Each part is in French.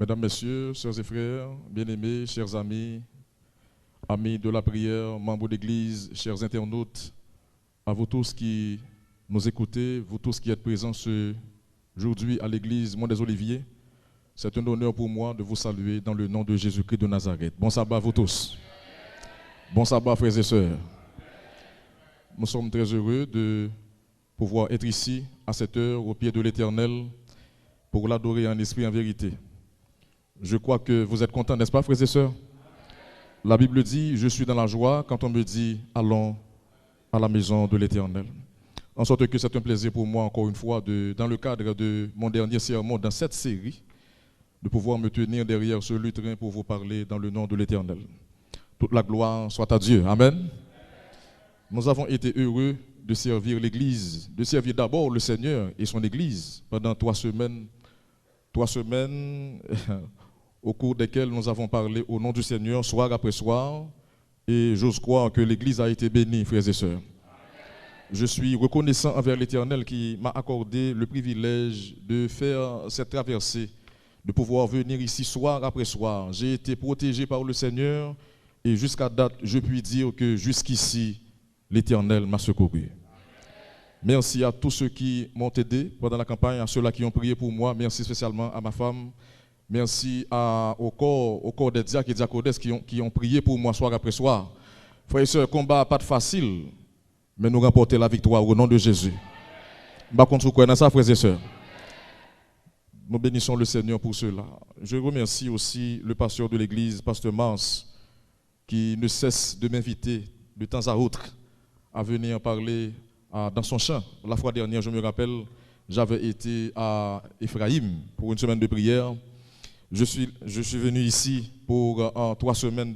Mesdames, Messieurs, sœurs et frères, bien-aimés, chers amis, amis de la prière, membres d'église, chers internautes, à vous tous qui nous écoutez, vous tous qui êtes présents aujourd'hui à l'église Mont des Oliviers, c'est un honneur pour moi de vous saluer dans le nom de Jésus-Christ de Nazareth. Bon sabbat à vous tous. Bon sabbat, frères et sœurs. Nous sommes très heureux de pouvoir être ici à cette heure au pied de l'Éternel pour l'adorer en esprit et en vérité. Je crois que vous êtes contents, n'est-ce pas, frères et sœurs? La Bible dit, je suis dans la joie quand on me dit, allons à la maison de l'Éternel. En sorte que c'est un plaisir pour moi, encore une fois, dans le cadre de mon dernier sermon dans cette série, de pouvoir me tenir derrière ce lutrin pour vous parler dans le nom de l'Éternel. Toute la gloire soit à Dieu. Amen. Nous avons été heureux de servir l'Église, de servir d'abord le Seigneur et son Église pendant 3 semaines. 3 semaines au cours desquelles nous avons parlé au nom du Seigneur, soir après soir. Et j'ose croire que l'Église a été bénie, frères et sœurs. Je suis reconnaissant envers l'Éternel qui m'a accordé le privilège de faire cette traversée, de pouvoir venir ici soir après soir. J'ai été protégé par le Seigneur et jusqu'à date, je puis dire que jusqu'ici, l'Éternel m'a secouru. Merci à tous ceux qui m'ont aidé pendant la campagne, à ceux-là qui ont prié pour moi. Merci spécialement à ma femme. Merci au corps des diacres et diaconesses qui ont prié pour moi soir après soir. Frères et sœurs, le combat n'est pas facile, mais nous remportons la victoire au nom de Jésus. Par contre, vous connaissez ça, frères et sœurs. Nous bénissons le Seigneur pour cela. Je remercie aussi le pasteur de l'église, pasteur Mars, qui ne cesse de m'inviter de temps à autre à venir parler dans son champ. La fois dernière, je me rappelle, j'avais été à Ephraïm pour une semaine de prière. Je suis venu ici pour 3 semaines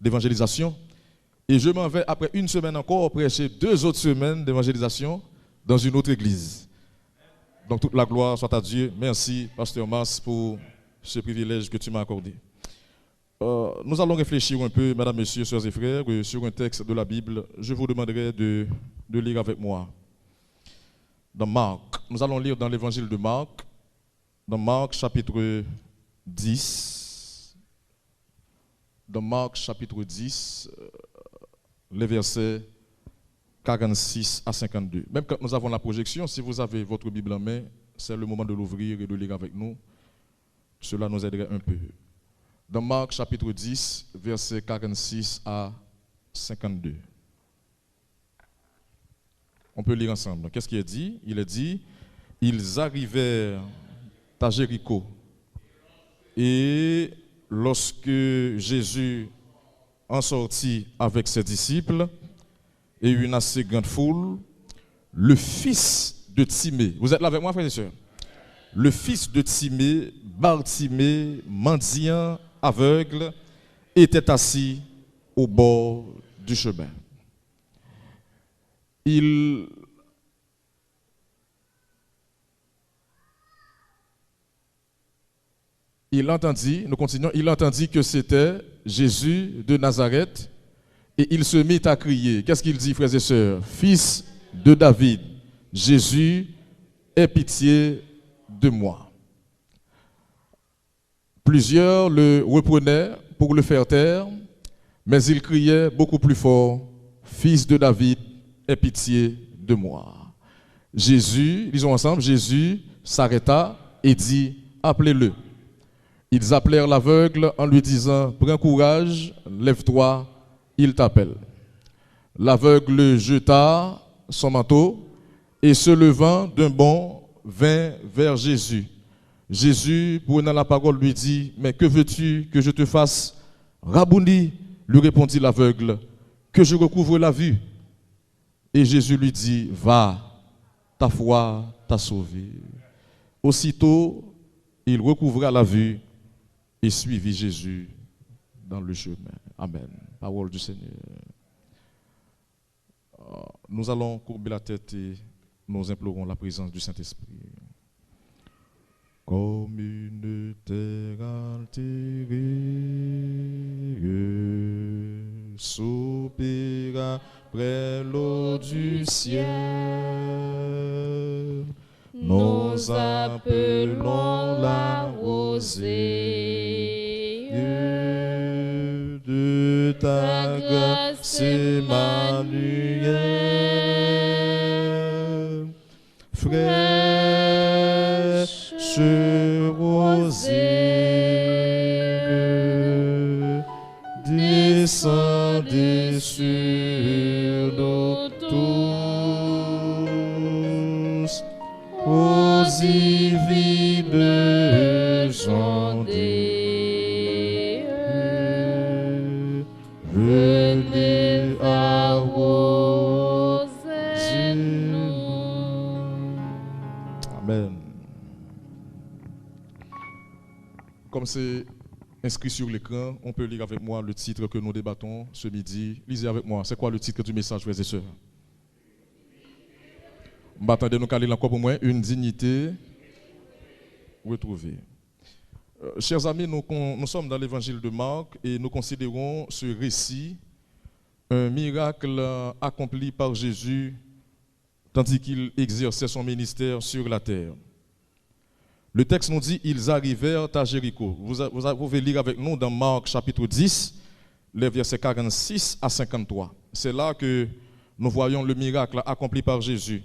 d'évangélisation. Et je m'en vais après une semaine encore prêcher 2 autres semaines d'évangélisation dans une autre église. Donc toute la gloire soit à Dieu. Merci, pasteur Mars, pour ce privilège que tu m'as accordé. Nous allons réfléchir un peu, mesdames, messieurs, sœurs et frères, sur un texte de la Bible. Je vous demanderai de lire avec moi. Dans Marc, nous allons lire dans l'évangile de Marc, dans Marc chapitre 10. Dans Marc chapitre 10, les versets 46 à 52. Même quand nous avons la projection, si vous avez votre Bible en main, c'est le moment de l'ouvrir et de lire avec nous. Cela nous aiderait un peu. Dans Marc chapitre 10, versets 46 à 52. On peut lire ensemble. Qu'est-ce qu'il est dit? Il est dit, ils arrivèrent à Jéricho. Et lorsque Jésus en sortit avec ses disciples et une assez grande foule, le fils de Timée, vous êtes là avec moi, frères et sœurs? Le fils de Timée, Bartimée, mendiant, aveugle, était assis au bord du chemin. Il entendit, nous continuons, il entendit que c'était Jésus de Nazareth et il se mit à crier. Qu'est-ce qu'il dit, frères et sœurs? Fils de David, Jésus, aie pitié de moi. Plusieurs le reprenaient pour le faire taire, mais il criait beaucoup plus fort, Fils de David, aie pitié de moi. Jésus, lisons ensemble, Jésus s'arrêta et dit, appelez-le. Ils appelèrent l'aveugle en lui disant, prends courage, lève-toi, il t'appelle. L'aveugle jeta son manteau et se levant d'un bond, vint vers Jésus. Jésus, prenant la parole, lui dit, mais que veux-tu que je te fasse? Rabouni, lui répondit l'aveugle, que je recouvre la vue. Et Jésus lui dit, va, ta foi t'a sauvé. Aussitôt, il recouvra la vue et suivit Jésus dans le chemin. Amen. Parole du Seigneur. Nous allons courber la tête et nous implorons la présence du Saint-Esprit. Comme une terre altérée, soupira près l'eau du ciel, nous appelons la rosée de ta grâce, Emmanuel, fraîche rosée, descendez sur nous tous, aux divines ondées, venez arroser-nous. Amen. Comme c'est inscrit sur l'écran, on peut lire avec moi le titre que nous débattons ce midi. Lisez avec moi. C'est quoi le titre du message, frères et sœurs? M'attendez nous caler encore pour moi. Une dignité retrouvée. Chers amis, nous sommes dans l'évangile de Marc et nous considérons ce récit un miracle accompli par Jésus tandis qu'il exerçait son ministère sur la terre. Le texte nous dit ils arrivèrent à Jéricho. Vous pouvez lire avec nous dans Marc chapitre 10, les versets 46 à 53. C'est là que nous voyons le miracle accompli par Jésus.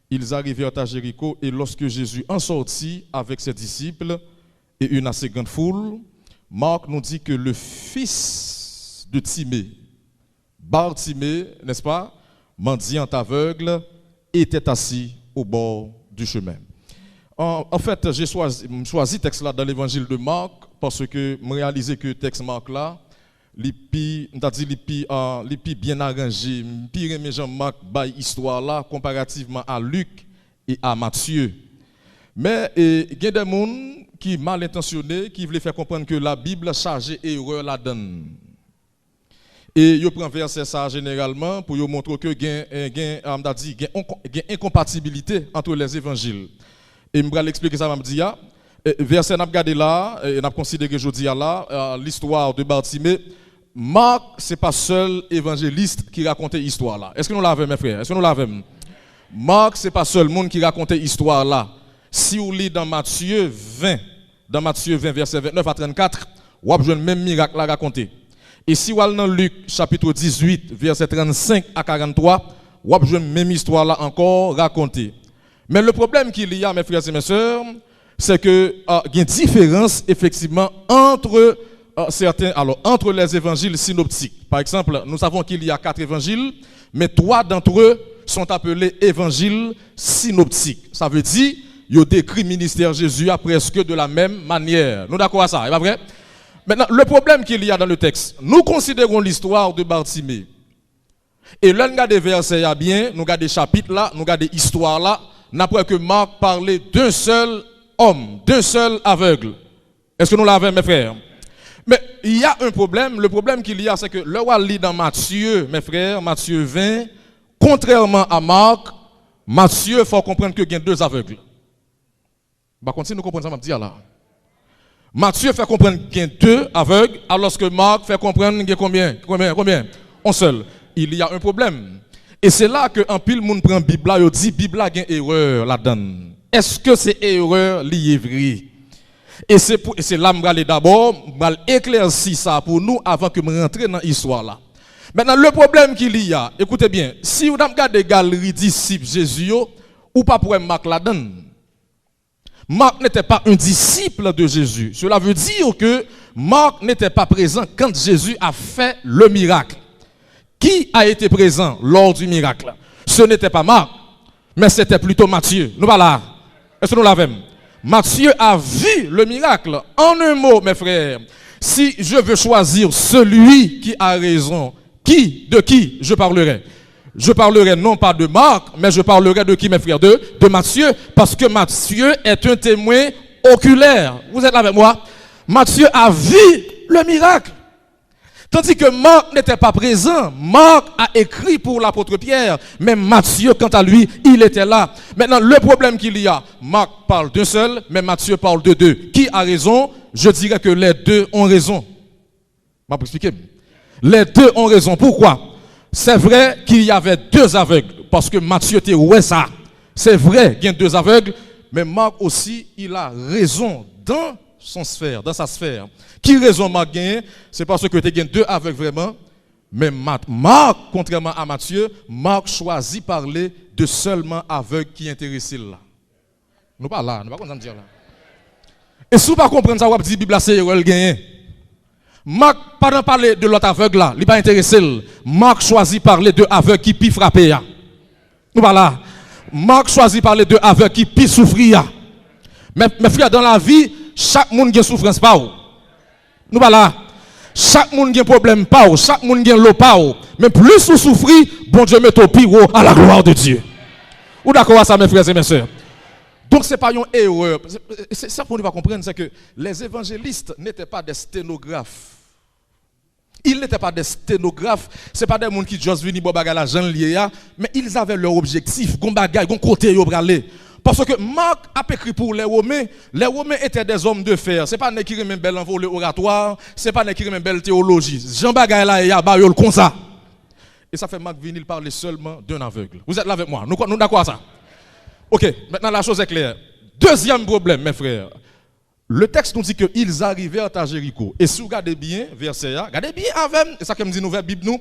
Ils arrivèrent à Jéricho et lorsque Jésus en sortit avec ses disciples et une assez grande foule, Marc nous dit que le fils de Timée, Bartimée, n'est-ce pas, mendiant aveugle, était assis au bord du chemin. En fait, j'ai choisi ce texte-là dans l'évangile de Marc parce que je réalisais que le texte Marc là, les plus bien arrangé, pire mais Jean-Marc bail histoire là comparativement à Luc et à Matthieu. Mais il y a des gens qui mal intentionnés qui veulent faire comprendre que la Bible chargée erreur la donne. Et ils prennent verset ça généralement pour montrer que il y a incompatibilité entre les évangiles. Et je vais l'expliquer ça, je vais dire. Verset n'a regardé là, et n'a considéré aujourd'hui là, l'histoire de Bartimée. Marc, ce n'est pas seul évangéliste qui racontait l'histoire là. Est-ce que nous l'avons, mes frères? Est-ce que nous l'avons? Marc, ce n'est pas seul monde qui racontait l'histoire là. Si vous lisez dans Matthieu 20, verset 29 à 34, vous avez le même miracle à raconter. Et si vous allez dans Luc, chapitre 18, verset 35 à 43, vous avez la même histoire là encore racontée. Mais le problème qu'il y a, mes frères et mes sœurs, c'est que il y a une différence effectivement entre entre les évangiles synoptiques. Par exemple, nous savons qu'il y a 4 évangiles, mais 3 d'entre eux sont appelés évangiles synoptiques. Ça veut dire qu'ils ont décrit le ministère de Jésus presque de la même manière. Nous d'accord à ça, c'est pas vrai? Maintenant, le problème qu'il y a dans le texte, nous considérons l'histoire de Bartimée. Et là, nous regardons des versets bien, nous regardons des chapitres là, nous regardons des histoires là, n'après que Marc parlait d'un seul homme, d'un seul aveugle. Est-ce que nous l'avons, mes frères? Mais il y a un problème. Le problème qu'il y a, c'est que le roi lit dans Matthieu, mes frères, Matthieu 20, contrairement à Marc, Matthieu, il faut comprendre qu'il y a 2 aveugles. Par contre, si nous comprenons ça, je vais dire là. Matthieu fait comprendre qu'il y a 2 aveugles, alors que Marc fait comprendre qu'il y a combien? Un seul. Il y a un problème. Et c'est là que en pile monde prend Bible là, il dit Bible a une erreur là-dedans. Est-ce que c'est erreur liée vrai? Et c'est là que je vais d'abord éclaircir ça pour nous avant que je rentre dans l'histoire là. Maintenant, le problème qu'il y a, écoutez bien, si vous regardez les galeries disciples Jésus, ou pas pour Marc là-dedans. Marc n'était pas un disciple de Jésus. Cela veut dire que Marc n'était pas présent quand Jésus a fait le miracle. Qui a été présent lors du miracle? Ce n'était pas Marc, mais c'était plutôt Matthieu. Nous voilà. Est-ce que nous l'avons? Matthieu a vu le miracle. En un mot, mes frères, si je veux choisir celui qui a raison, de qui je parlerai? Je parlerai non pas de Marc, mais je parlerai de qui, mes frères? De Matthieu, parce que Matthieu est un témoin oculaire. Vous êtes là avec moi? Matthieu a vu le miracle. Tandis que Marc n'était pas présent. Marc a écrit pour l'apôtre Pierre, mais Matthieu, quant à lui, il était là. Maintenant, le problème qu'il y a, Marc parle d'un seul, mais Matthieu parle de 2. Qui a raison? Je dirais que les 2 ont raison. Je vais vous expliquer. Les 2 ont raison. Pourquoi? C'est vrai qu'il y avait 2 aveugles, parce que Matthieu était ouais ça. C'est vrai qu'il y a 2 aveugles, mais Marc aussi, il a raison dans son sphère, dans sa sphère. Qui raison Marc gagne? C'est parce que tu as deux aveugles vraiment. Mais Marc, contrairement à Matthieu, Marc choisit parler de seulement aveugles qui intéressent là. Nous pas là, nous pas comme dire là. Et si vous ne comprenez pas ça, vous dites Bible c'est erreur gagne. Marc pas parler de l'autre aveugle là, il pas intéressé. Marc choisit parler de aveugles qui pi frapper là. Nous pas là. Marc choisit parler de aveugles qui pi souffrir. Mais frère, dans la vie, chaque monde a souffrance pas. Nous pas là. Chaque monde a problème pas. Chaque monde a l'eau pas. Mais plus vous souffrez, bon Dieu met au pire à la gloire de Dieu. Vous d'accord à ça, mes frères et mes sœurs? Donc, ce n'est pas une erreur. C'est ça qu'on ne va comprendre, c'est que les évangélistes n'étaient pas des sténographes. Ils n'étaient pas des sténographes, ce n'est pas des gens qui juste venus pour la jeune liée, mais ils avaient leur objectif, ils avaient un côté pour aller. Parce que Marc a écrit pour les Romains étaient des hommes de fer. Ce n'est pas des qui remet belle envolée oratoire, ce n'est pas des qui remet belle théologie. Jean Bagay là, il y a Bayol comme ça. Et ça fait Marc venir parler seulement d'un aveugle. Vous êtes là avec moi, nous d'accord à ça? Ok, maintenant la chose est claire. Deuxième problème, mes frères. Le texte nous dit qu'ils arrivèrent à Jéricho. Et si vous regardez bien, verset A, regardez bien avant, et ça que me dit nous, Bible nous,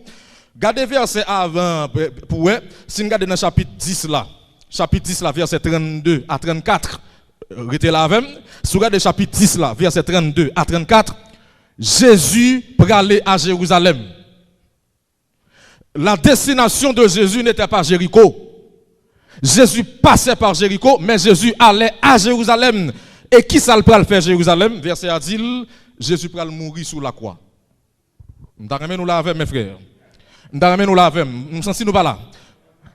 regardez verset avant, pour si vous regardez dans le chapitre 10 là, verset 32 à 34, restez là avant, si vous regardez le chapitre 10 là, verset 32 à 34, Jésus pour aller à Jérusalem. La destination de Jésus n'était pas Jéricho. Jésus passait par Jéricho, mais Jésus allait à Jérusalem. Et qui ça le pral faire Jérusalem? Verset a dit, Jésus pral mourir sur la croix. Nous nous l'avons, mes frères. Nous l'avons. Nous sommes nous pas là.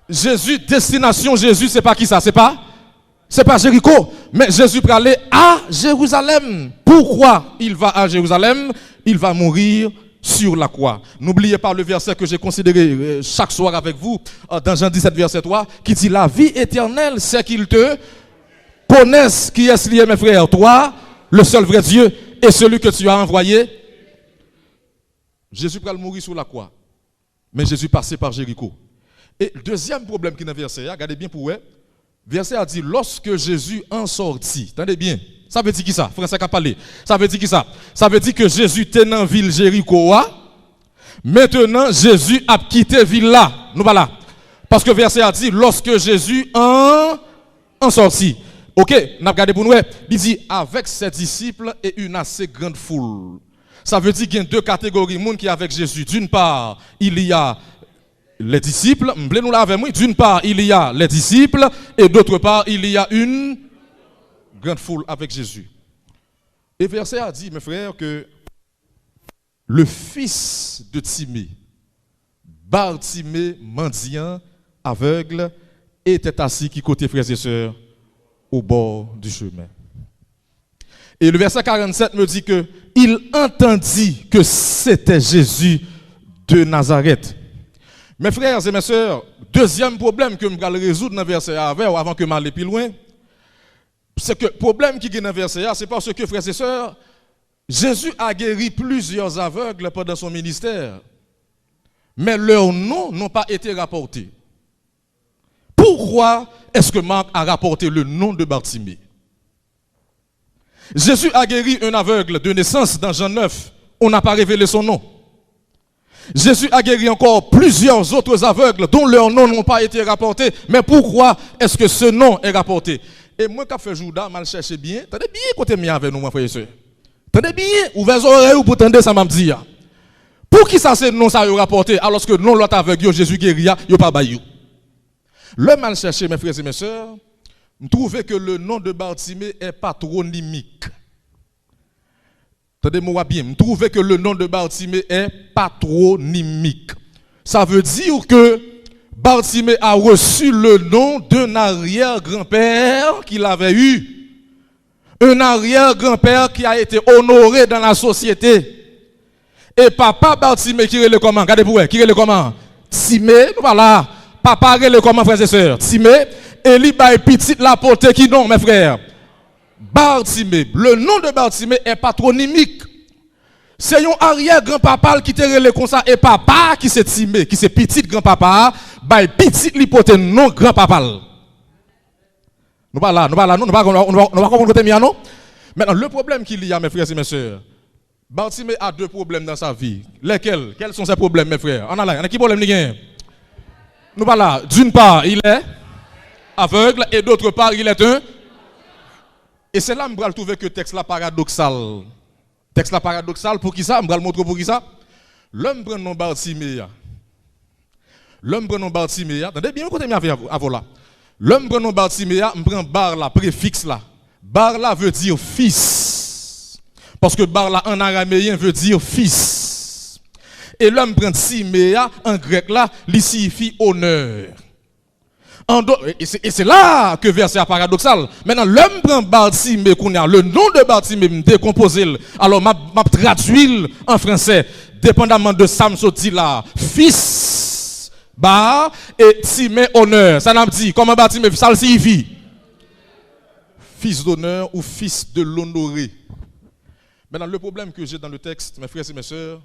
Jésus, destination Jésus, c'est pas qui ça? C'est pas Jéricho. Mais Jésus pral aller à Jérusalem. Pourquoi il va à Jérusalem? Il va mourir sur la croix. N'oubliez pas le verset que j'ai considéré chaque soir avec vous, dans Jean 17, verset 3, qui dit la vie éternelle, c'est qu'il te connaisse qui est lié, mes frères, toi, le seul vrai Dieu, et celui que tu as envoyé. Jésus va mourir sur la croix. Mais Jésus passait par Jéricho. Et le deuxième problème qui est dans le verset, regardez bien pour vous, verset a dit, lorsque Jésus en sortit, attendez bien, ça veut dire qui ça? Français qui a parlé. Ça veut dire qui ça? Ça veut dire que Jésus était dans la ville Jéricho. Maintenant, Jésus a quitté la ville là. Nous pas là. Parce que verset a dit, lorsque Jésus en sortit. Ok, nous regardé pour nous. Il dit, avec ses disciples et une assez grande foule. Ça veut dire qu'il y a deux catégories de monde qui sont avec Jésus. D'une part, il y a les disciples. Nous l'avons moi. D'une part, il y a les disciples. Et d'autre part, il y a une grande foule avec Jésus. Et verset a dit, mes frères, que le fils de Timée, Bartimée, mendiant, aveugle, était assis qui côté frères et sœurs au bord du chemin. Et le verset 47 me dit que il entendit que c'était Jésus de Nazareth. Mes frères et mes sœurs, deuxième problème que je vais résoudre dans le verset avant que je m'aille plus loin, c'est que le problème qui est dans le verset, c'est parce que, frères et sœurs, Jésus a guéri plusieurs aveugles pendant son ministère, mais leurs noms n'ont pas été rapportés. Pourquoi est-ce que Marc a rapporté le nom de Bartimée? Jésus a guéri un aveugle de naissance dans Jean 9, on n'a pas révélé son nom. Jésus a guéri encore plusieurs autres aveugles dont leurs noms n'ont pas été rapportés, mais pourquoi est-ce que ce nom est rapporté? Et moi, quand je fais Jouda, mal chercher bien, tenez bien côté mien avec nous, mon frère et soeur. Tenez bien, ouvrez les oreilles pour entendre ça m'a dit. Pour qui ça c'est non ça a rapporté alors que non l'autre aveugle Jésus guéri, yo pas bayou. Le mal cherché, mes frères et mes sœurs, je trouve que le nom de Bartimée est patronymique. Attendez-moi bien, je trouve que le nom de Bartimée est patronymique. Ça veut dire que Bartimée a reçu le nom d'un arrière-grand-père qu'il avait eu. Un arrière-grand-père qui a été honoré dans la société. Et papa Bartimée qui est le comment? Regardez pour vous, qui est le comment? Timée, nous voilà. Papa est le comment, frères et sœurs? Timée. Et lui, petit la portée qui non, mes frères. Bartimée. Le nom de Bartimée est patronymique. C'est un arrière-grand-papa qui te relève comme ça. Et papa qui s'est Timée, qui c'est petit grand-papa, petit l'hypothèse non grand-papa. Nous pas là, on va comprendre côté mien, non? Maintenant, le problème qu'il y a, mes frères et mes sœurs, Bartimée a deux problèmes dans sa vie. Lesquels? Quels sont ses problèmes, mes frères? On a qui problème? Nous parlons là. D'une part, il est aveugle et d'autre part, il est un. Et c'est là que je vais trouver que le texte là paradoxal. Texte là paradoxal pour qui ça? Je vais le montrer pour qui ça? L'homme prend non Bartimée. L'homme prend non Bartimée. Attendez bien, écoutez bien avant là. L'homme prend non Bartimée, je prends bar là, préfixe là. Bar là veut dire fils. Parce que bar là en araméen veut dire fils. Et l'homme prend Siméa en grec là, il signifie honneur. Et c'est là que verset paradoxal. Maintenant, l'homme prend Bartimée, le nom de Bartimée, me décompose. Alors, m'a traduit en français, dépendamment de Samson dit là, fils, bar, et Timée, honneur. Ça n'a pas dit, comment Bartimée, ça le signifie? Fils d'honneur ou fils de l'honoré. Maintenant, le problème que j'ai dans le texte, mes frères et mes sœurs,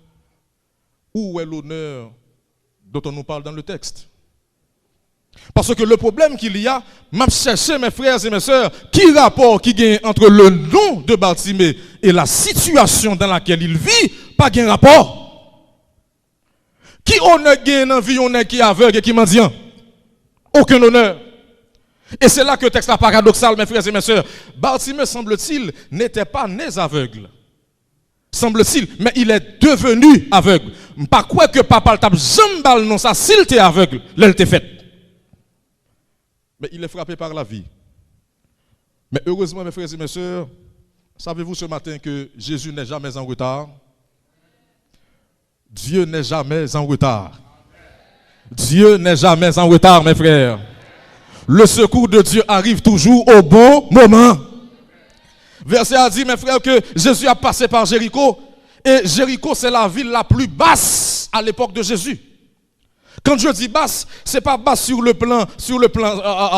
où est l'honneur dont on nous parle dans le texte? Parce que le problème qu'il y a, m'a cherché mes frères et mes sœurs, qui rapport qui gagne entre le nom de Bartimée et la situation dans laquelle il vit, pas gain rapport. Qui honneur gagne dans la vie, on est qui aveugle et qui mendiant? Aucun honneur. Et c'est là que le texte est paradoxal, mes frères et mes sœurs. Bartimée, semble-t-il, n'était pas né aveugle. Semble-t-il, mais il est devenu aveugle. Pas quoi que papa le tape jambal non ça, s'il était aveugle, l'elle était faite. Mais il est frappé par la vie. Mais heureusement, mes frères et mes sœurs, savez-vous ce matin que Jésus n'est jamais en retard? Dieu n'est jamais en retard. Dieu n'est jamais en retard, mes frères. Le secours de Dieu arrive toujours au bon moment. Verset a dit, mes frères, que Jésus a passé par Jéricho. Et Jéricho, c'est la ville la plus basse à l'époque de Jésus. Quand je dis basse, c'est pas basse sur le plan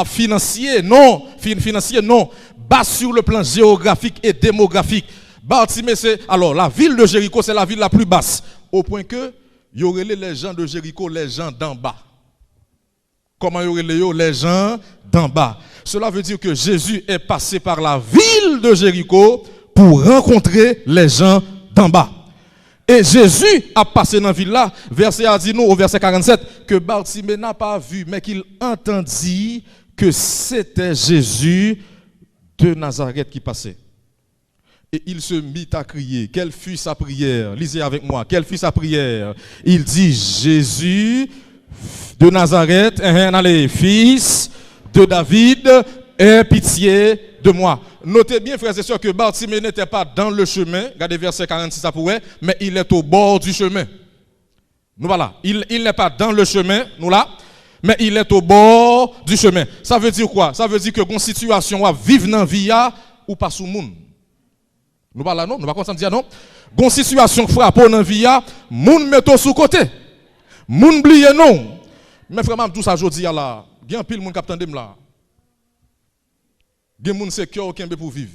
financier, non. Financier, non. Basse sur le plan géographique et démographique. Bartimée, c'est. Alors, la ville de Jéricho, c'est la ville la plus basse. Au point que, il y aurait les gens de Jéricho, les gens d'en bas. Comment il y aurait les gens d'en bas? Cela veut dire que Jésus est passé par la ville de Jéricho pour rencontrer les gens d'en bas. Et Jésus a passé dans la ville là, verset a dit nous au verset 47, que Bartimée n'a pas vu, mais qu'il entendit que c'était Jésus de Nazareth qui passait. Et il se mit à crier. Quelle fut sa prière? Lisez avec moi. Quelle fut sa prière? Il dit, Jésus de Nazareth, allez, fils de David, aie pitié de moi. Notez bien, frères et sœurs, que Bartimée n'était pas dans le chemin. Regardez verset 46, ça pourrait, mais il est au bord du chemin. Nous voilà. Il n'est pas dans le chemin, nous là, mais il est au bord du chemin. Ça veut dire quoi? Ça veut dire que une situation à vivre dans la vie ou pas sous monde. Nous voilà non, nous pas dire non. Une situation frappe dans la vie, monde met sous côté. Moun bliye non. Mais vraiment tout ça jodi là, gen pile moun k'ap tande m là. Gen moun se cœur kembe pour vivre.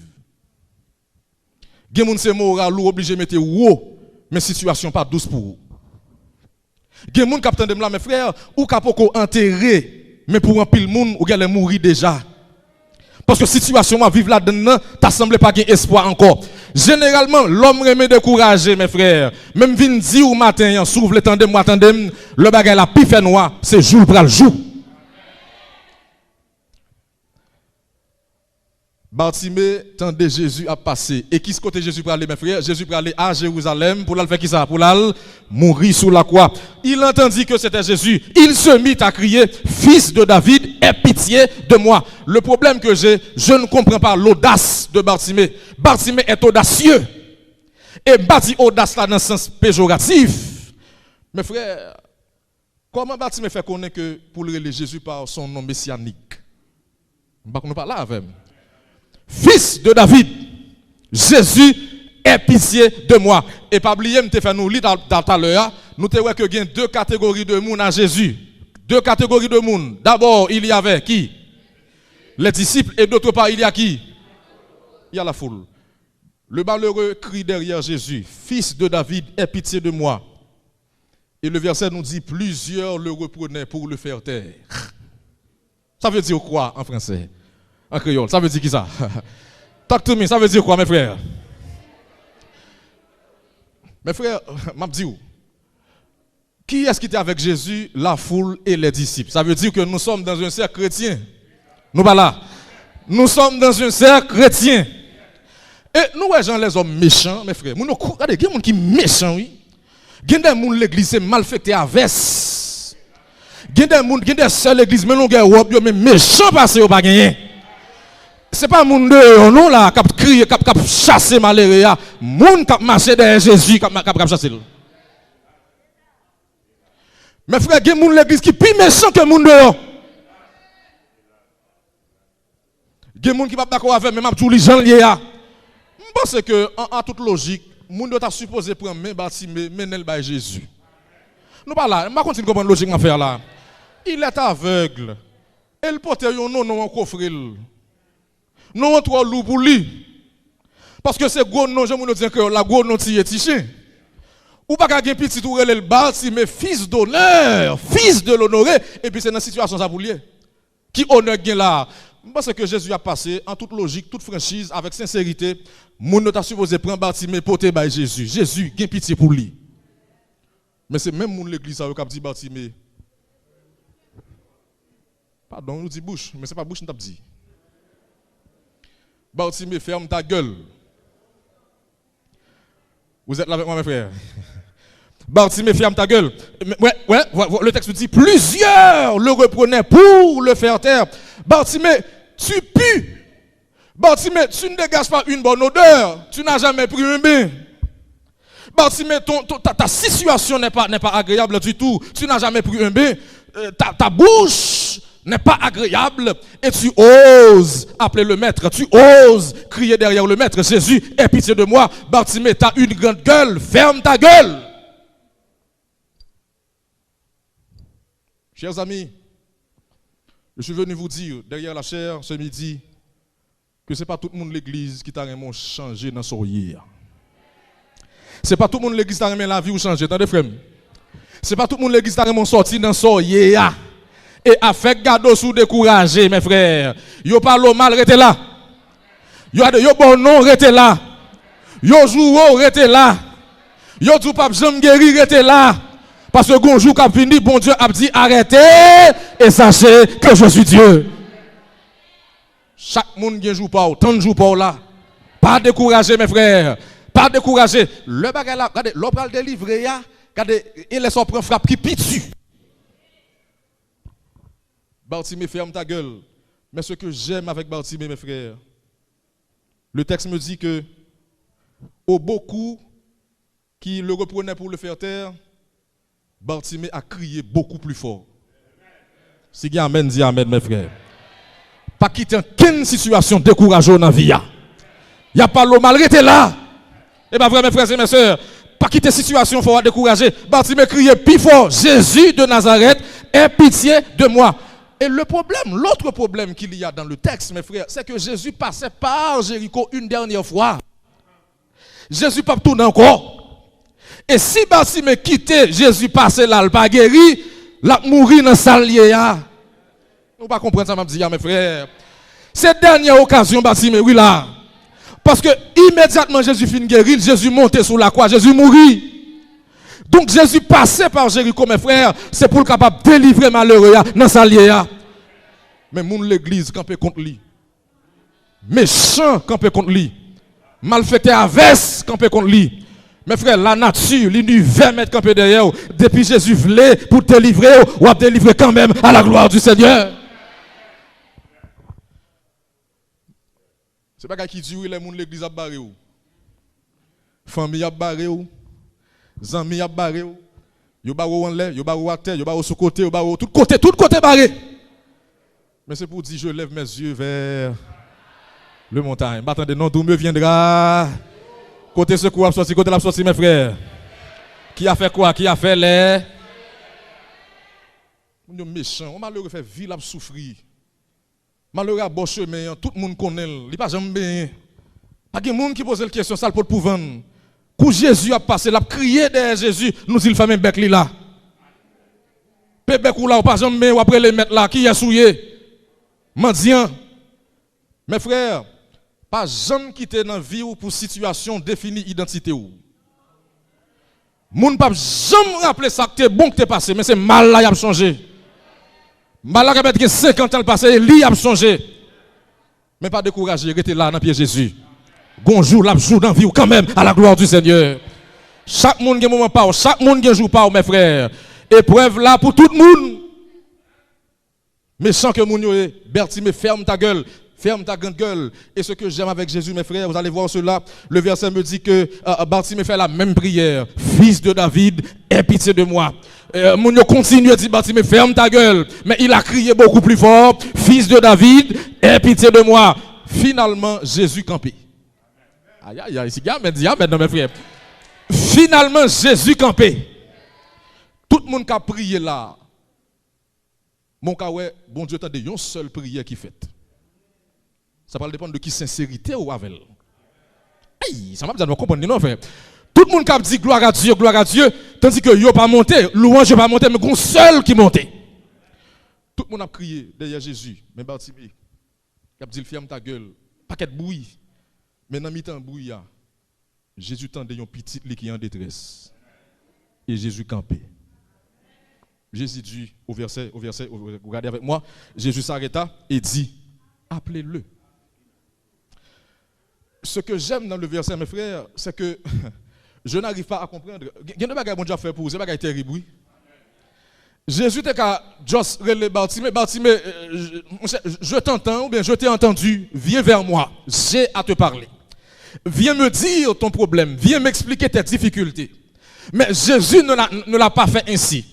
Gen moun se moral ou obligé mettre haut, mais situation pas douce pour vous. Gen moun k'ap tande m là mes frères, ou kapoko enterré, mais pour un pile moun ou gale mourir déjà. Parce que situation à vivre là-dedans, t'as semblé pas gain espoir encore. Généralement, l'homme remet découragé, mes frères. Même vin di ou matin, s'ouvre le tandem, le bagay la pi fait noir, c'est jour pour le jour. Bartimée, tendez Jésus a passé. Et qui ce côté Jésus pour aller, mes frères? Jésus pour aller à Jérusalem, pour aller faire qui ça? Pour aller mourir sous la croix. Il entendit que c'était Jésus. Il se mit à crier, fils de David, aie pitié de moi. Le problème que j'ai, je ne comprends pas l'audace de Bartimée. Bartimée est audacieux. Et bâti audace là dans le sens péjoratif. Mes frères, comment Bartimée fait connaître que pour le Jésus par son nom messianique? Nous parlons avec lui. Fils de David, Jésus, aie pitié de moi. Et pas oublier, nous fait nous lire tout à l'heure, nous te voyons qu'il y a deux catégories de monde à Jésus. Deux catégories de monde. D'abord, il y avait qui? Les disciples, et d'autre part, il y a qui? Il y a la foule. Le malheureux crie derrière Jésus, fils de David, aie pitié de moi. Et le verset nous dit, plusieurs le reprenaient pour le faire taire. Ça veut dire quoi en français? En créole, ça veut dire qui ça? Talk to me, ça veut dire quoi, mes frères? Mes frères, m'a dit où? Qui est-ce qui était avec Jésus, la foule et les disciples? Ça veut dire que nous sommes dans un cercle chrétien. Nous pas là. Nous sommes dans un cercle chrétien. Et nous, gens, les hommes méchants, mes frères. Regardez, il y a des gens qui sont méchants, oui. Il y a des gens qui l'église est mal faite à veste. Il y a des gens qui sont l'église, mais nous avons mais méchants passés au pas gagner. Ce n'est pas les gens de nous là, qui crient, qui chassent malheureux. Les gens qui marchent derrière Jésus, qui chassent. Mes frères, il y a des gens de l'église qui sont plus méchants que les gens de nous. Il y a des gens qui ne sont pas d'accord avec même tous les gens liés. Je pense que, en toute logique, les gens doivent supposé prendre mes bâtiments, mener le Jésus. Nous pas là, je vais continuer à comprendre la logique à faire là. Il est aveugle. Et le porte non en coffre. Non en trois loups pour lui. Parce que c'est gros non, je me dis que la gros non tiye tiché. Ou pas qu'un petit tour le bâtiment, fils d'honneur, fils de l'honoré, et puis c'est dans une situation ça pour lui. Qui honneur gain là? Parce que Jésus a passé en toute logique, toute franchise, avec sincérité, moun ne t'a supposé prendre Bartimée porter by Jésus. Jésus, gain pitié pour lui. Mais c'est même moun l'église qui a dit Bartimée. Pardon, nous dit bouche, mais c'est pas bouche nous t'a dit. Bartimée, ferme ta gueule. Vous êtes là avec moi mes frères? Bartimée, ferme ta gueule. Ouais, le texte dit plusieurs le reprenaient pour le faire taire. Bartimée, tu pues. Bartimée, tu ne dégages pas une bonne odeur. Tu n'as jamais pris un bain. Bartimée, ta situation n'est pas agréable du tout. Tu n'as jamais pris un bain. Ta bouche n'est pas agréable. Et tu oses appeler le maître. Tu oses crier derrière le maître. Jésus, aie pitié de moi. Bartimée, tu as une grande gueule. Ferme ta gueule. Chers amis, je suis venu vous dire, derrière la chair, ce midi, que ce n'est pas tout le monde de l'église qui t'a vraiment changé dans son hier. Ce n'est pas tout le monde de l'église qui t'a vraiment la vie ou changé, attendez frère. Ce n'est pas tout le monde de l'église qui t'a vraiment sorti dans son hier. Et a fait gado sous découragé, mes frères. Yo parle mal, restez là. Yo bon non, restez là. Yo joue, restez là. Yo du pape Jean guéri, restez là. Parce que gonjou qui a fini, bon Dieu a dit arrêtez et sachez que je suis Dieu. Chaque monde qui joue pas, tant de jours pas là. Pas décourager mes frères. Pas décourager. Le bagage là, regardez, l'on va le délivrer, regardez, il est son prend frappe qui pitu. Bartimée, ferme ta gueule. Mais ce que j'aime avec Bartimée, mes frères, le texte me dit que au beaucoup qui le reprenaient pour le faire taire, Bartimée a crié beaucoup plus fort. Si vous amen, dis amen, mes frères. Pas quitter aucune situation décourageante dans la vie. Il n'y a pas le mal, restez là. Et bien, vrai, mes frères et mes sœurs, pas quitter situation faut décourager. Bartimée criait plus fort. Jésus de Nazareth, aie pitié de moi. Et le problème, l'autre problème qu'il y a dans le texte, mes frères, c'est que Jésus passait par Jéricho une dernière fois. Jésus pas tourner encore. Et si Bartimée quittait, Jésus passait là, il pas guéri, la mourir dans salle là. Vous pas comprendre ça m'a dit mes frères. Cette dernière occasion Bartimée oui là. Parce que immédiatement Jésus finit guérir, Jésus montait sur la croix, Jésus mourit. Donc Jésus passait par Jéricho mes frères, c'est pour le capable de délivrer malheureux dans salle là. Mais moun l'église campé contre lui. Méchant campé contre lui. Malfaiteur avesse campé contre lui. Mes frères, la nature, l'univers 20 mètres campé derrière, depuis Jésus voulait pour te délivrer, ou à délivrer quand même à la gloire du Seigneur. C'est pas qui dit les gens de l'église a barré ou. Famille a barré ou. Amis a barré ou. Yo barré en l'air, yo barré à terre, yo barré sous côté, yo barré tout côté barré. Mais c'est pour dire je lève mes yeux vers le montagne. Attendez, non, d'où me viendra. Côté secours a sorti, côté la sortie, mes frères. Qui a fait quoi? Qui a fait les? On est méchant. On malheureux fait ville à souffrir. Malheureux à bon chemin, tout le monde connaît. Il n'y a pas jamais bien. Pas de monde qui pose la question, ça pour vendre. Quand Jésus a passé, il a crié derrière Jésus, nous il fait même bec là. Bec ou là, pas jamais bien, ou après les mettre là, qui a souillé. Mendiant. Mes frères, pas jamais quitter dans la vie ou pour situation définie identité ou. Moun pas jamais rappeler ça que t'es bon que t'es passé, mais c'est mal là y a changé. Mal là qui a 50 ans passé, lui a changé. Mais pas décourager, rester là dans pied Jésus. Bonjour, la jour dans vie quand même à la gloire du Seigneur. Chaque monde a un moment pas, chaque monde a un jour pas, mes frères. Épreuve là pour tout le monde. Mais sans que moun yo Bertimée, ferme ta gueule. Ferme ta grande gueule. Et ce que j'aime avec Jésus, mes frères, vous allez voir cela. Le verset me dit que Bartimée fait la même prière. Fils de David, aie pitié de moi. Mon continue à dire, Bartimée, ferme ta gueule. Mais il a crié beaucoup plus fort. Fils de David, aie pitié de moi. Finalement, Jésus campé. Aïe, aïe, aïe, ici, amen, dis amen, mes frères. Finalement, Jésus campé. Tout le monde qui a prié là. Mon cas, ouais, bon Dieu, t'as une seule prière qui fait. Ça va dépendre de qui sincérité ou avec. Aïe, ça m'a besoin de comprendre, non, frère. Tout le monde qui a dit gloire à Dieu, tandis que yo pas monté, louange pas monté, mais qu'on seul qui monté. Tout le monde a crié derrière Jésus, mais Bartimée, il a dit ferme ta gueule, paquet de bruit. Mais dans mi-temps bruit, Jésus tendait un petit qui est en détresse. Et Jésus campait. Jésus dit au verset, regardez avec moi, Jésus s'arrêta et dit, appelez-le. Ce que j'aime dans le verset, mes frères, c'est que je n'arrive pas à comprendre. Il y a des bagages que Dieu a fait pour vous, c'est des bagages terribles, oui. Jésus était qu'à juste relever Bartimée, je t'entends, ou bien je t'ai entendu, viens vers moi, j'ai à te parler. Viens me dire ton problème, viens m'expliquer tes difficultés. Mais Jésus ne l'a pas fait ainsi.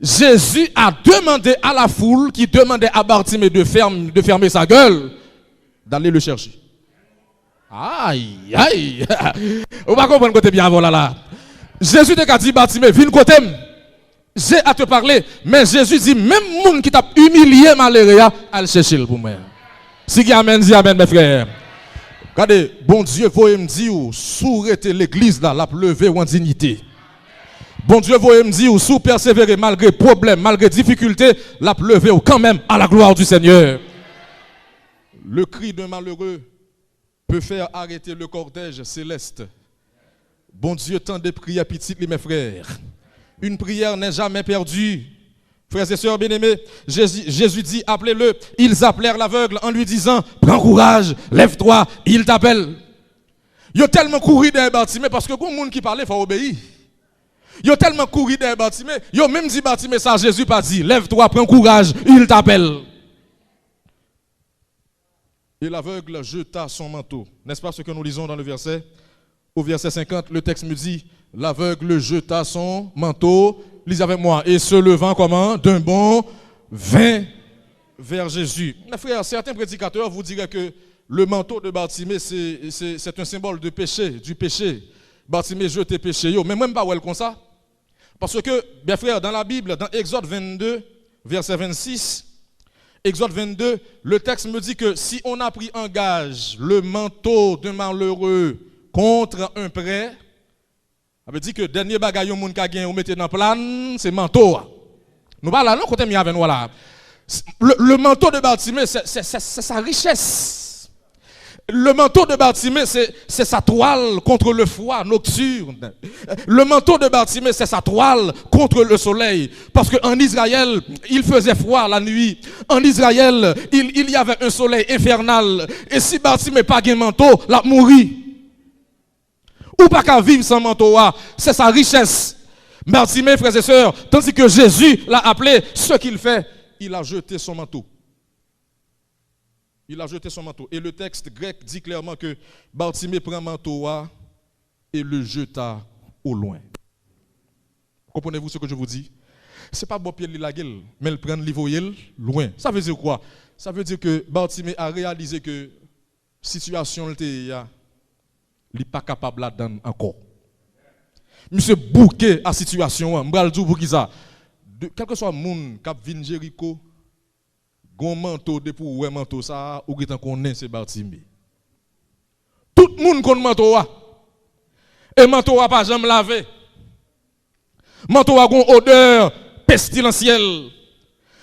Jésus a demandé à la foule qui demandait à Bartimée de fermer sa gueule, d'aller le chercher. Aïe, aïe. On va comprendre côté bien avant là. Jésus t'a dit, Bartimée, viens côté. J'ai à te parler. Mais Jésus dit, même monde qui t'a humilié, malheureux, elle cherche pour moi. Si qui amène, dis amen, mes frères. Regardez, bon Dieu, vous me dire, sourete l'église là, la lever en dignité. Bon Dieu, vous me dire, sous persévérer malgré problèmes, malgré difficultés, la lever quand même à la gloire du Seigneur. Le cri d'un malheureux peut faire arrêter le cortège céleste. Bon Dieu, tant de prières petites, mes frères. Une prière n'est jamais perdue. Frères et sœurs bien-aimés, Jésus dit, appelez-le. Ils appelèrent l'aveugle en lui disant, prends courage, lève-toi, il t'appelle. Ils ont tellement couru derrière Bartimée parce que quand le monde qui parlait, il faut obéir. Ils ont tellement couru derrière Bartimée, ils ont même dit Bartimée ça, Jésus pas dit, lève-toi, prends courage, il t'appelle. Et l'aveugle jeta son manteau. N'est-ce pas ce que nous lisons dans le verset? Au verset 50, le texte me dit, l'aveugle jeta son manteau, lisez avec moi, et se levant comment? D'un bond, vint vers Jésus. Mes frères, certains prédicateurs vous diraient que le manteau de Bartimée, c'est un symbole de péché, du péché. Bartimée jeté péché. Mais même pas où elle comme ça. Parce que, bien frère, dans la Bible, dans Exode 22, verset 26, Exode 22, le texte me dit que si on a pris en gage le manteau d'un malheureux contre un prêt, ça veut dire que le dernier bagage au monde qui a gagné, on mettait dans le plan, c'est manteau. Nous parlons là, non, côté mi avec nous là. Le manteau de Bartimée, c'est sa richesse. Le manteau de Bartimée, c'est sa toile contre le froid nocturne. Le manteau de Bartimée, c'est sa toile contre le soleil. Parce qu'en Israël, il faisait froid la nuit. En Israël, il y avait un soleil infernal. Et si Bartimée n'a pas de manteau, il a mouru. Ou pas qu'à vivre sans manteau, c'est sa richesse. Bartimée, frères et sœurs, tandis que Jésus l'a appelé, ce qu'il fait, il a jeté son manteau. Il a jeté son manteau. Et le texte grec dit clairement que Bartimée prend manteau et le jeta au loin. Comprenez-vous ce que je vous dis? Ce n'est pas bon pied de la gueule, mais il prend le loin. Ça veut dire quoi? Ça veut dire que Bartimée a réalisé que la situation était il n'est pas capable de donner encore. Monsieur bouquet à la situation, quel que soit le monde qui vient Jéricho, gon manteau de pour ouais manteau ça ou qui connaît c'est Bartimée. Tout le monde connaît manteau et manteau a pas jamais lavé. Manteau a gon odeur pestilentielle.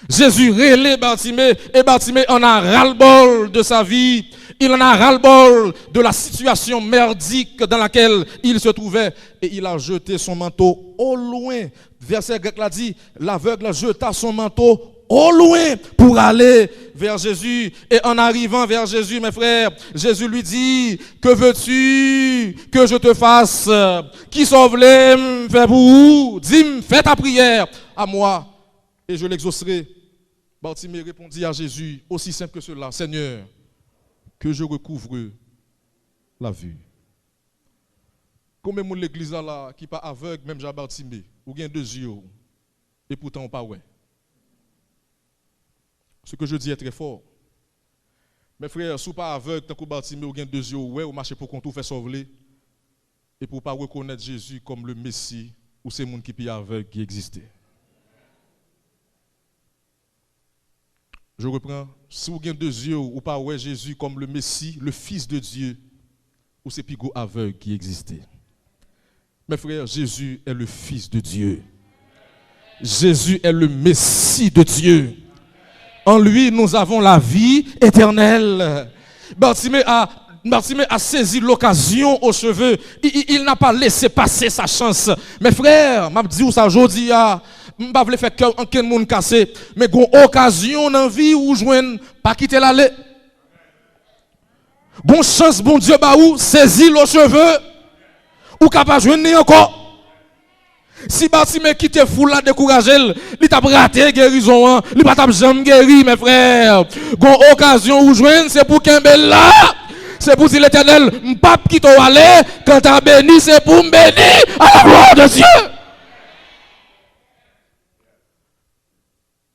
Jésus relève Bartimée et Bartimée en a ras-le-bol de sa vie Il en a ras-le-bol de la situation merdique dans laquelle il se trouvait et il a jeté son manteau au loin. Verset grec l'a dit, l'aveugle jeta son manteau au loin pour aller vers Jésus. Et en arrivant vers Jésus, mes frères, Jésus lui dit, que veux-tu que je te fasse? Qui sauve-les, fais pour vous? Dis-moi, fais ta prière à moi et je l'exaucerai. Bartimée répondit à Jésus, aussi simple que cela, Seigneur, que je recouvre la vue. Combien de monde l'église là qui pas aveugle, même Jean Bartimée, ou bien 2 yeux, et pourtant on pas ouais. Ce que je dis est très fort. Mes frères, si vous pas aveugle, tant que Bartimée, ou bien 2 yeux, ouais, ou marchez pour qu'on tout fait sauver, et pour pas reconnaître Jésus comme le Messie, ou c'est monde qui est aveugle qui existait. Je reprends. Si vous avez 2 yeux ou pas ouais Jésus comme le Messie, le Fils de Dieu, ou c'est pigot aveugle qui existait. Mes frères, Jésus est le Fils de Dieu. Jésus est le Messie de Dieu. En lui, nous avons la vie éternelle. Bartimée a saisi l'occasion aux cheveux. Il n'a pas laissé passer sa chance. Mes frères, m'a dit ça aujourd'hui, je ne veux pas faire qu'un monde cassé, mais une occasion dans la vie où joindre, pas quitter l'aller. Bonne chance, bon Dieu, bah ou, saisis les cheveux, ou capable de joindre encore. Si Bartimée quitte fou là, découragé, il t'a raté guérison, il pas t'a jamais guéri, mes frères. Une occasion où joindre, c'est pour qu'un bel là. C'est pour dire l'Éternel, m'pap qui t'a allé, quand t'as béni, c'est pour me bénir à la gloire de Dieu.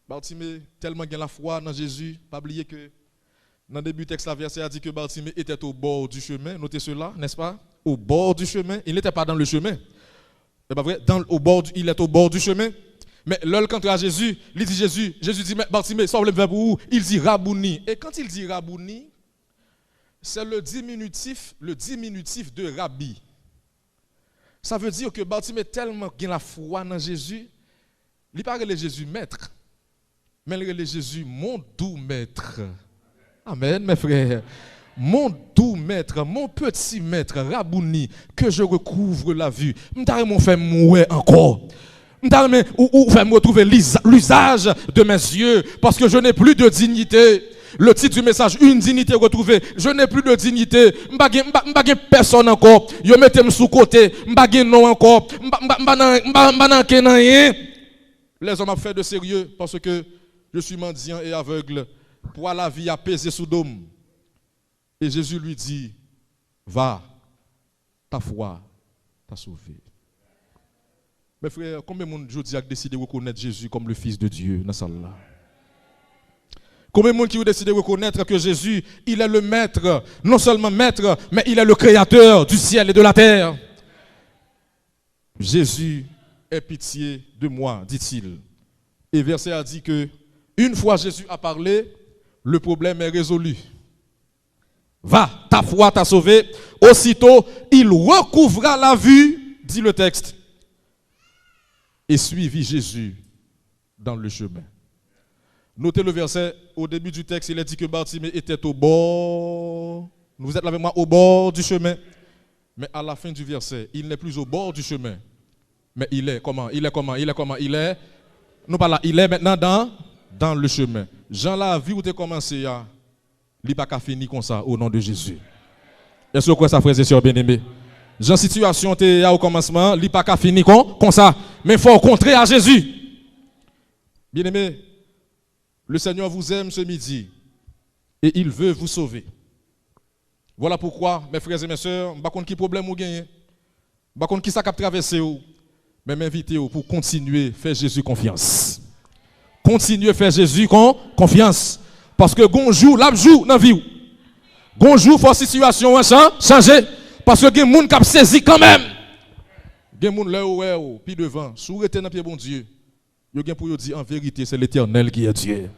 Bartimée, tellement qu'il a la foi dans Jésus, pas oublier que dans le début du texte, la verset a dit que Bartimée était au bord du chemin. Notez cela, n'est-ce pas? Au bord du chemin. Il n'était pas dans le chemin. C'est pas vrai? Il est au bord du chemin. Mais l'heure quand à Jésus, il dit Jésus dit, mais Bartimée, sauve le verbe pour où? Il dit Rabouni. Et quand il dit Rabouni, c'est le diminutif de Rabbi. Ça veut dire que Bartimée tellement qu'il a la foi dans Jésus, il parle de Jésus maître. Mais il est Jésus, mon doux maître. Amen, mes frères. Mon doux maître, mon petit maître, Rabouni, que je recouvre la vue. M't'a fait mourir encore. M't'a fait me retrouver l'usage de mes yeux, parce que je n'ai plus de dignité. Le titre du message, une dignité retrouvée. Je n'ai plus de dignité. M'bagé personne encore. Yo mettez-moi sous côté. M'bagé non encore. M'bagé rien. Les hommes ont fait de sérieux parce que je suis mendiant et aveugle. Pour la vie à peser sous dôme. Et Jésus lui dit, va, ta foi t'a sauvé. Mes frères, combien de monde aujourd'hui a décidé de reconnaître Jésus comme le Fils de Dieu dans ça là? Combien de monde qui ont décidé de reconnaître que Jésus, il est le maître, non seulement maître, mais il est le créateur du ciel et de la terre. Jésus ait pitié de moi, dit-il. Et verset a dit que une fois Jésus a parlé, le problème est résolu. Va, ta foi t'a sauvé. Aussitôt, il recouvra la vue, dit le texte, et suivit Jésus dans le chemin. Notez le verset, au début du texte, il est dit que Bartimée était au bord, vous êtes là avec moi, au bord du chemin. Mais à la fin du verset, il n'est plus au bord du chemin, mais il est comment? Il est, non pas là, il est maintenant dans le chemin. Jean l'a vu où tu as commencé, il n'a pas fini comme ça, au nom de Jésus. Est-ce que vous croyez ça, frères et sœurs bien-aimés? Jean situation était au commencement, il n'a pas fini comme ça, mais il faut rencontrer à Jésus. Bien-aimés, le Seigneur vous aime ce midi et il veut vous sauver. Voilà pourquoi, mes frères et mes sœurs, je ne sais pas quel problème vous gagnez, je ne sais pas qui ça a traversé, mais m'invitez pour continuer à faire Jésus confiance. Continuez à faire Jésus confiance. Parce que gonjou, l'abjou dans la vie. Gonjou, il faut la situation changer. Parce que il y a des gens qui ont saisi quand même. Il y a des gens qui ont puis devant. Si vous êtes dans le pied bon Dieu, il y a pour dire en vérité, c'est l'Éternel qui est Dieu.